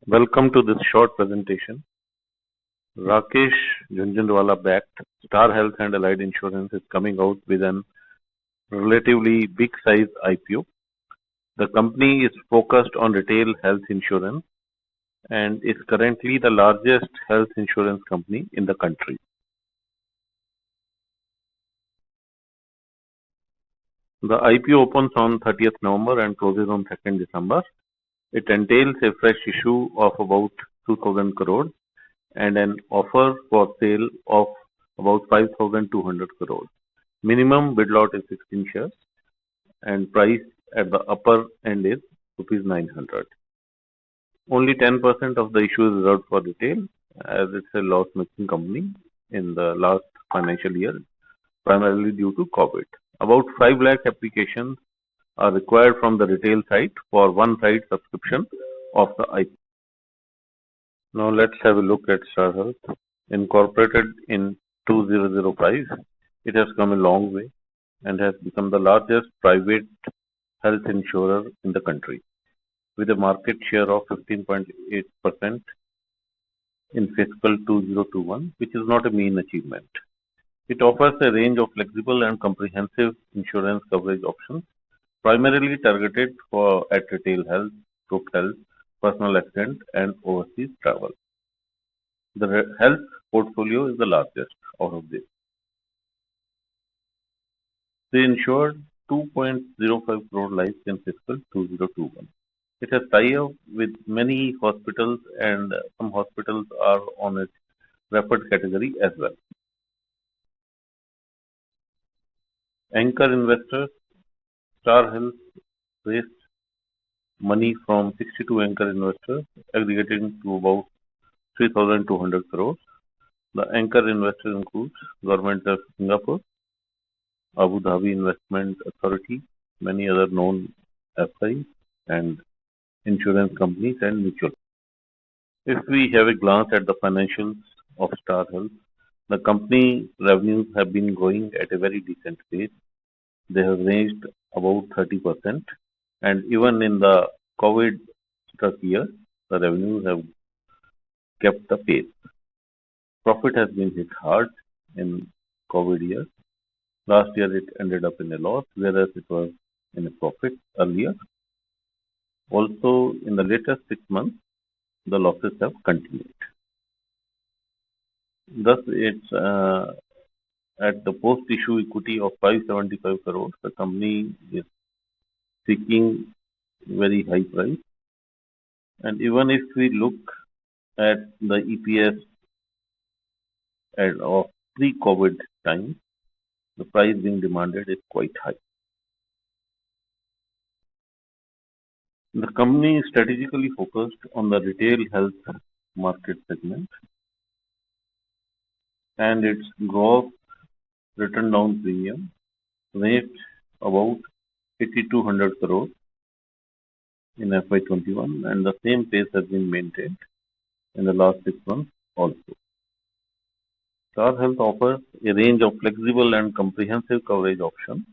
Welcome to this short presentation. Rakesh Jhunjhunwala-backed Star Health and Allied Insurance is coming out with an relatively big-size IPO. The company is focused on retail health insurance and is currently the largest health insurance company in the country. The IPO opens on 30th November and closes on 2nd December. It entails a fresh issue of about 2,000 crores and an offer for sale of about 5,200 crores. Minimum bid lot is 16 shares and price at the upper end is rupees 900. Only 10% of the issue is reserved for retail as it's a loss-making company in the last financial year, primarily due to COVID. About 5 lakh applications are required from the retail side for one-side subscription of the IPO. Now let's have a look at Star Health. Incorporated in 2005, it has come a long way and has become the largest private health insurer in the country, with a market share of 15.8% in fiscal 2021, which is not a mean achievement. It offers a range of flexible and comprehensive insurance coverage options, primarily targeted at retail health, group health, personal accident, and overseas travel. The health portfolio is the largest out of this. They insured 2.05 crore lives in fiscal 2021. It has tie-up with many hospitals and some hospitals are on its preferred category as well. Anchor investors, Star Health raised money from 62 anchor investors, aggregating to about 3,200 crores. The anchor investors include Government of Singapore, Abu Dhabi Investment Authority, many other known FIs, and insurance companies and mutual funds. If we have a glance at the financials of Star Health, the company revenues have been growing at a very decent pace. They have ranged about 30%, and even in the COVID struck year, the revenues have kept the pace. Profit has been hit hard in COVID year. Last year it ended up in a loss, whereas it was in a profit earlier. Also, in the latest 6 months, the losses have continued. Thus, it's at the post-issue equity of 575 crores. The company is seeking very high price. And even if we look at the EPS of pre-COVID time, the price being demanded is quite high. The company is strategically focused on the retail health market segment, and its gross written down premium ranged about 8,200 crores in FY21, and the same pace has been maintained in the last 6 months also. Star Health offers a range of flexible and comprehensive coverage options,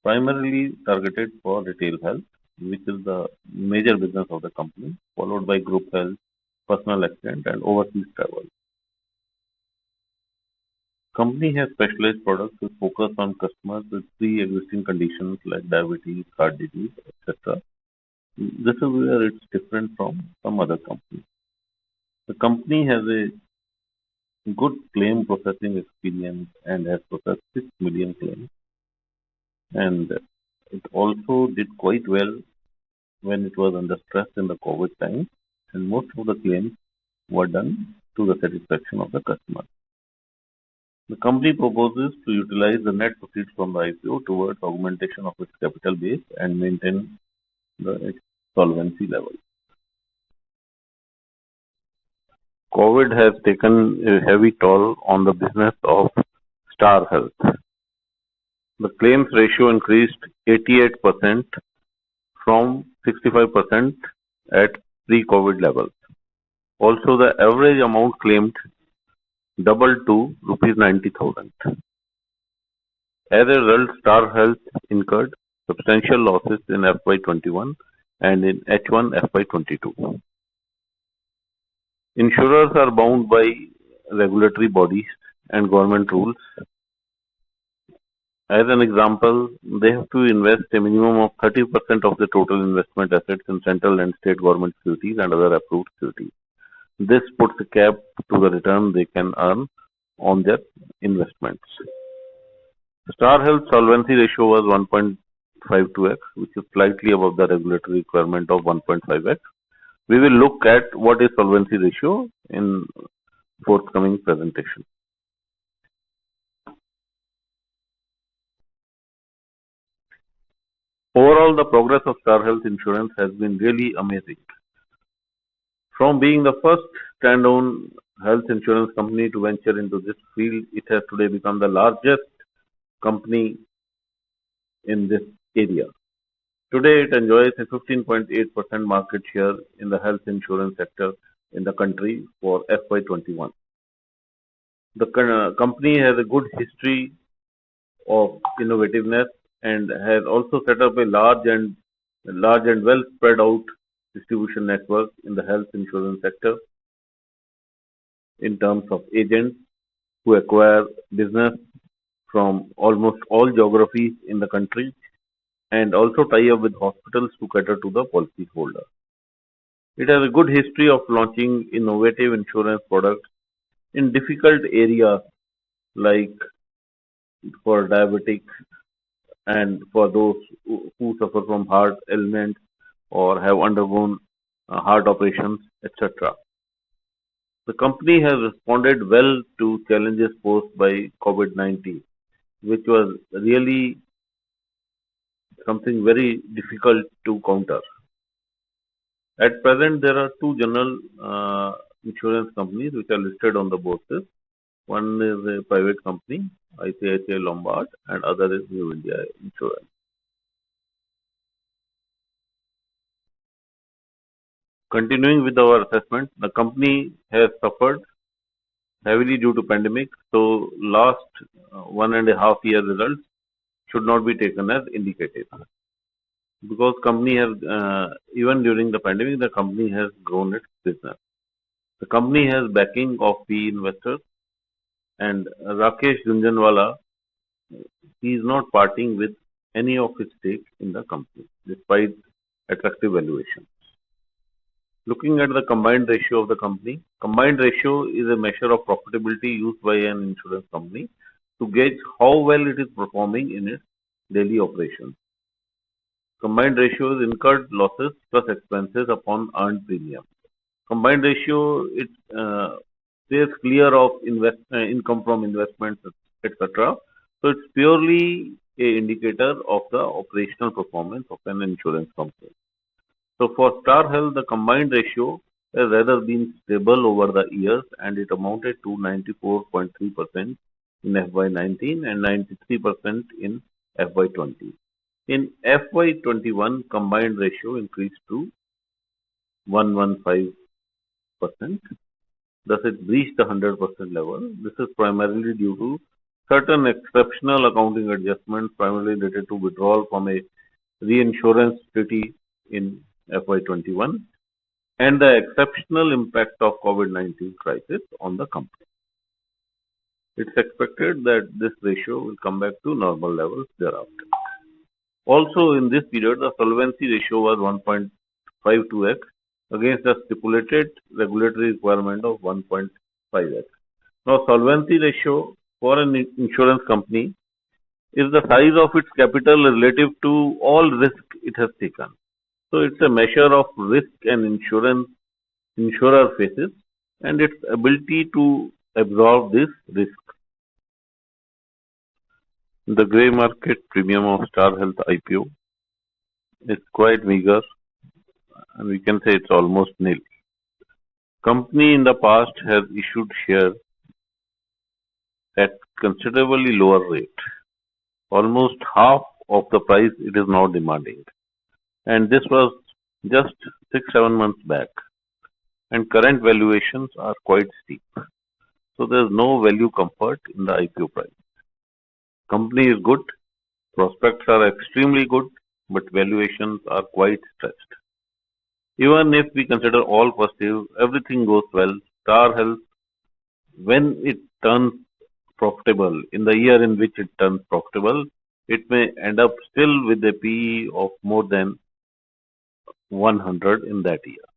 primarily targeted for retail health, which is the major business of the company, followed by group health, personal accident, and overseas travel. Company has specialized products which focus on customers with pre-existing conditions like diabetes, heart disease, etc. This is where it's different from some other companies. The company has a good claim processing experience and has processed 6 million claims. And it also did quite well when it was under stress in the COVID time, and most of the claims were done to the satisfaction of the customer. The company proposes to utilize the net proceeds from the IPO towards augmentation of its capital base and maintain its solvency level. COVID has taken a heavy toll on the business of Star Health. The claims ratio increased 88% from 65% at pre-COVID levels. Also, the average amount claimed doubled to rupees 90,000. As a result, Star Health incurred substantial losses in FY21 and in H1 FY22. Insurers are bound by regulatory bodies and government rules. As an example, they have to invest a minimum of 30% of the total investment assets in central and state government securities and other approved securities. This puts a cap to the return they can earn on their investments. Star Health solvency ratio was 1.52x, which is slightly above the regulatory requirement of 1.5x. We will look at what is solvency ratio in forthcoming presentation. Overall, the progress of Star Health Insurance has been really amazing. From being the first standalone health insurance company to venture into this field, it has today become the largest company in this area. Today, it enjoys a 15.8% market share in the health insurance sector in the country for FY21. The company has a good history of innovativeness and has also set up a large and well spread out distribution network in the health insurance sector in terms of agents who acquire business from almost all geographies in the country and also tie up with hospitals to cater to the policyholder. It has a good history of launching innovative insurance products in difficult areas like for diabetics and for those who suffer from heart ailments or have undergone heart operations, etc. The company has responded well to challenges posed by COVID-19, which was really something very difficult to counter. At present, there are two general insurance companies which are listed on the bourses. One is a private company, ICICI Lombard, and other is New India Insurance. Continuing with our assessment, the company has suffered heavily due to pandemic, so last 1.5 year results should not be taken as indicative. Because company has, even during the pandemic, the company has grown its business. The company has backing of PE investors and Rakesh Jhunjhunwala, he is not parting with any of his stake in the company despite attractive valuation. Looking at the combined ratio of the company, combined ratio is a measure of profitability used by an insurance company to gauge how well it is performing in its daily operations. Combined ratio is incurred losses plus expenses upon earned premium. Combined ratio it stays clear of income from investments, etc. So it's purely a indicator of the operational performance of an insurance company. So for Star Health, the combined ratio has rather been stable over the years and it amounted to 94.3% in FY19 and 93% in FY20. In FY21, combined ratio increased to 115%. Thus, it reached the 100% level. This is primarily due to certain exceptional accounting adjustments, primarily related to withdrawal from a reinsurance treaty in FY21 and the exceptional impact of COVID-19 crisis on the company. It's expected that this ratio will come back to normal levels thereafter. Also, in this period, the solvency ratio was 1.52x against the stipulated regulatory requirement of 1.5x. Now, solvency ratio for an insurance company is the size of its capital relative to all risk it has taken. So, it's a measure of risk an insurer faces and its ability to absorb this risk. The grey market premium of Star Health IPO is quite meager and we can say it's almost nil. Company in the past has issued shares at considerably lower rate, almost half of the price it is now demanding. And this was just 6-7 months back. And current valuations are quite steep. So there is no value comfort in the IPO price. Company is good, prospects are extremely good, but valuations are quite stretched. Even if we consider all positive, everything goes well, Star Health, when it turns profitable, in the year in which it turns profitable, it may end up still with a PE of more than 100 in that year.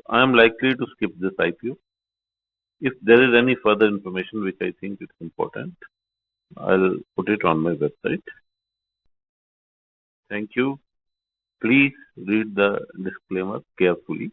I am likely to skip this IPO. If there is any further information which I think is important, I'll put it on my website. Thank you. Please read the disclaimer carefully.